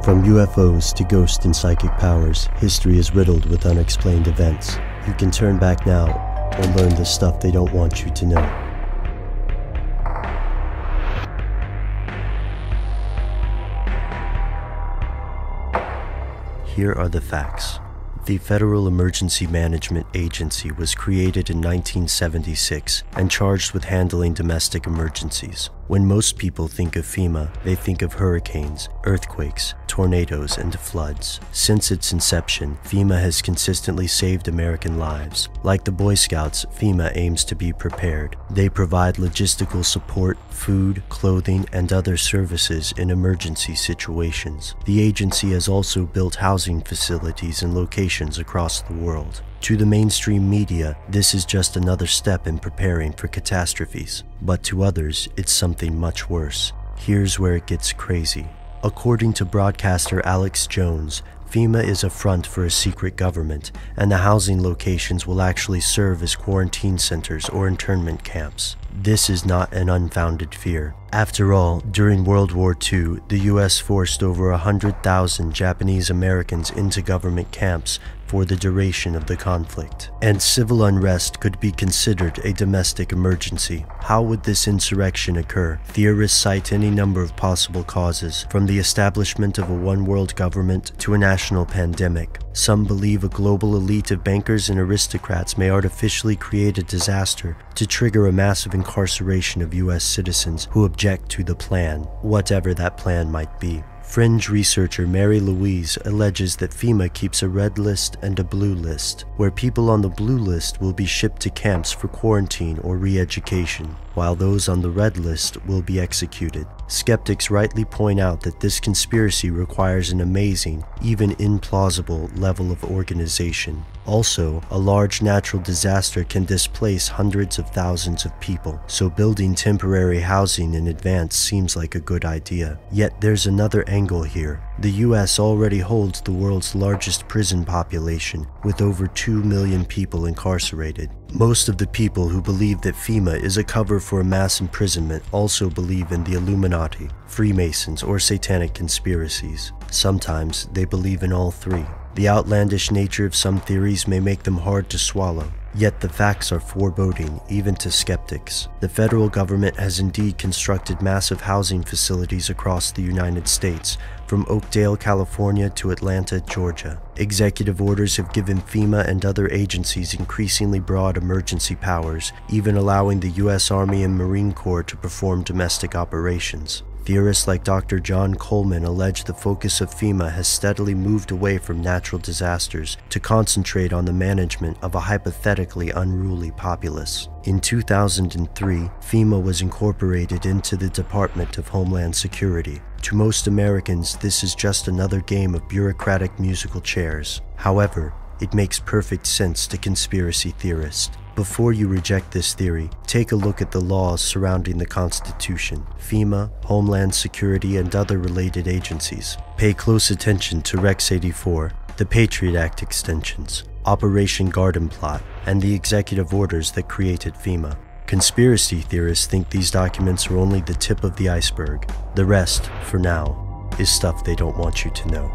From UFOs to ghost and psychic powers, history is riddled with unexplained events. You can turn back now or learn the stuff they don't want you to know. Here are the facts. The Federal Emergency Management Agency was created in 1976 and charged with handling domestic emergencies. When most people think of FEMA, they think of hurricanes, earthquakes, tornadoes, and floods. Since its inception, FEMA has consistently saved American lives. Like the Boy Scouts, FEMA aims to be prepared. They provide logistical support, food, clothing, and other services in emergency situations. The agency has also built housing facilities in locations across the world. To the mainstream media, this is just another step in preparing for catastrophes. But to others, it's something much worse. Here's where it gets crazy. According to broadcaster Alex Jones, FEMA is a front for a secret government, and the housing locations will actually serve as quarantine centers or internment camps. This is not an unfounded fear. After all, during World War II, the US forced over 100,000 Japanese Americans into government camps for the duration of the conflict. And civil unrest could be considered a domestic emergency. How would this insurrection occur? Theorists cite any number of possible causes, from the establishment of a one-world government to a national pandemic. Some believe a global elite of bankers and aristocrats may artificially create a disaster to trigger a massive incarceration of US citizens who object to the plan, whatever that plan might be. Fringe researcher Mary Louise alleges that FEMA keeps a red list and a blue list, where people on the blue list will be shipped to camps for quarantine or re-education, while those on the red list will be executed. Skeptics rightly point out that this conspiracy requires an amazing, even implausible, level of organization. Also, a large natural disaster can displace hundreds of thousands of people, so building temporary housing in advance seems like a good idea. Yet there's another angle here. The US already holds the world's largest prison population, with over 2 million people incarcerated. Most of the people who believe that FEMA is a cover for a mass imprisonment also believe in the Illuminati, Freemasons, or satanic conspiracies. Sometimes they believe in all three. The outlandish nature of some theories may make them hard to swallow. Yet the facts are foreboding, even to skeptics. The federal government has indeed constructed massive housing facilities across the United States, from Oakdale, California to Atlanta, Georgia. Executive orders have given FEMA and other agencies increasingly broad emergency powers, even allowing the US Army and Marine Corps to perform domestic operations. Theorists like Dr. John Coleman allege the focus of FEMA has steadily moved away from natural disasters to concentrate on the management of a hypothetically unruly populace. In 2003, FEMA was incorporated into the Department of Homeland Security. To most Americans, this is just another game of bureaucratic musical chairs. However, it makes perfect sense to conspiracy theorists. Before you reject this theory, take a look at the laws surrounding the Constitution, FEMA, Homeland Security, and other related agencies. Pay close attention to Rex 84, the Patriot Act extensions, Operation Garden Plot, and the executive orders that created FEMA. Conspiracy theorists think these documents are only the tip of the iceberg. The rest, for now, is stuff they don't want you to know.